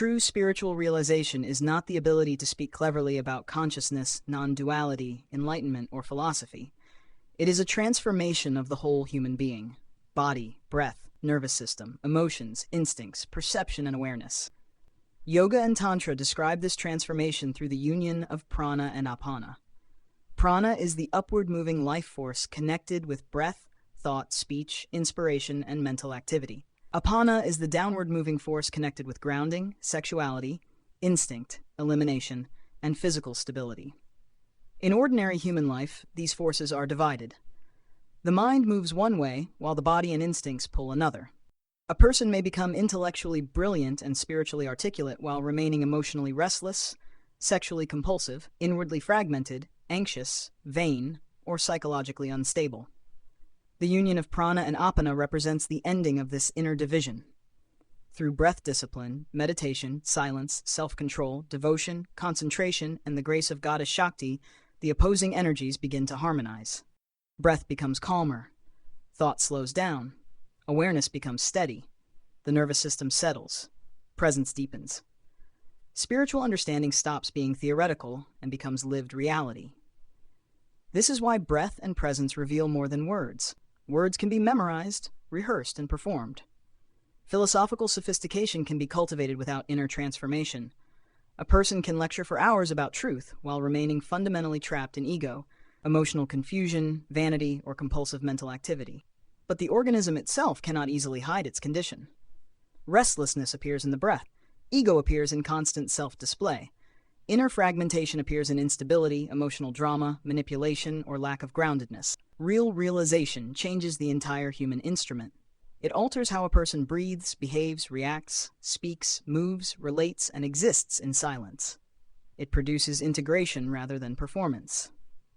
True spiritual realization is not the ability to speak cleverly about consciousness, non-duality, enlightenment, or philosophy. It is a transformation of the whole human being: body, breath, nervous system, emotions, instincts, perception, and awareness. Yoga and Tantra describe this transformation through the union of prana and apana. Prana is the upward-moving life force connected with breath, thought, speech, inspiration, and mental activity. Apana is the downward-moving force connected with grounding, sexuality, instinct, elimination, and physical stability. In ordinary human life, these forces are divided. The mind moves one way, while the body and instincts pull another. A person may become intellectually brilliant and spiritually articulate while remaining emotionally restless, sexually compulsive, inwardly fragmented, anxious, vain, or psychologically unstable. The union of prana and apana represents the ending of this inner division. Through breath discipline, meditation, silence, self-control, devotion, concentration, and the grace of Goddess Shakti, the opposing energies begin to harmonize. Breath becomes calmer. Thought slows down. Awareness becomes steady. The nervous system settles. Presence deepens. Spiritual understanding stops being theoretical and becomes lived reality. This is why breath and presence reveal more than words. Words can be memorized, rehearsed, and performed. Philosophical sophistication can be cultivated without inner transformation. A person can lecture for hours about truth while remaining fundamentally trapped in ego, emotional confusion, vanity, or compulsive mental activity. But the organism itself cannot easily hide its condition. Restlessness appears in the breath. Ego appears in constant self-display. Inner fragmentation appears in instability, emotional drama, manipulation, or lack of groundedness. Real realization changes the entire human instrument. It alters how a person breathes, behaves, reacts, speaks, moves, relates, and exists in silence. It produces integration rather than performance.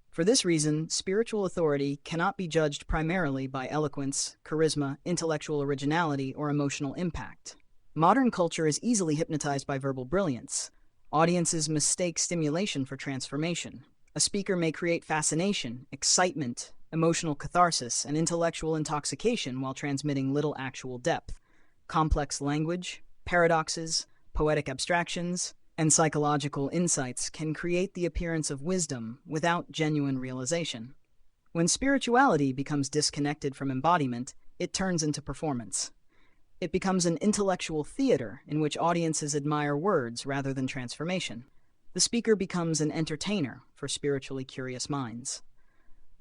For this reason, spiritual authority cannot be judged primarily by eloquence, charisma, intellectual originality, or emotional impact. Modern culture is easily hypnotized by verbal brilliance. Audiences mistake stimulation for transformation. A speaker may create fascination, excitement, emotional catharsis, and intellectual intoxication while transmitting little actual depth. Complex language, paradoxes, poetic abstractions, and psychological insights can create the appearance of wisdom without genuine realization. When spirituality becomes disconnected from embodiment, it turns into performance. It becomes an intellectual theater in which audiences admire words rather than transformation. The speaker becomes an entertainer for spiritually curious minds.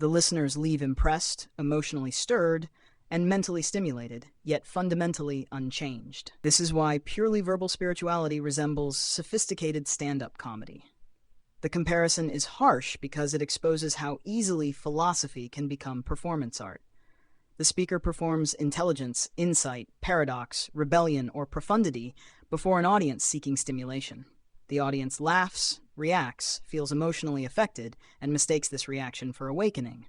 The listeners leave impressed, emotionally stirred, and mentally stimulated, yet fundamentally unchanged. This is why purely verbal spirituality resembles sophisticated stand-up comedy. The comparison is harsh because it exposes how easily philosophy can become performance art. The speaker performs intelligence, insight, paradox, rebellion, or profundity before an audience seeking stimulation. The audience laughs, reacts, feels emotionally affected, and mistakes this reaction for awakening.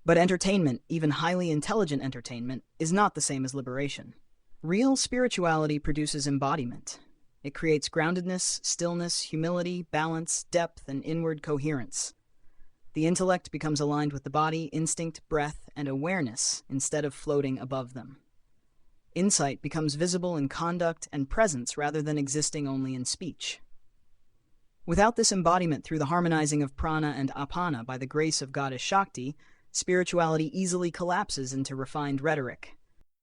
But entertainment, even highly intelligent entertainment, is not the same as liberation. Real spirituality produces embodiment. It creates groundedness, stillness, humility, balance, depth, and inward coherence. The intellect becomes aligned with the body, instinct, breath, and awareness instead of floating above them. Insight becomes visible in conduct and presence rather than existing only in speech. Without this embodiment through the harmonizing of prana and apana by the grace of Goddess Shakti, spirituality easily collapses into refined rhetoric.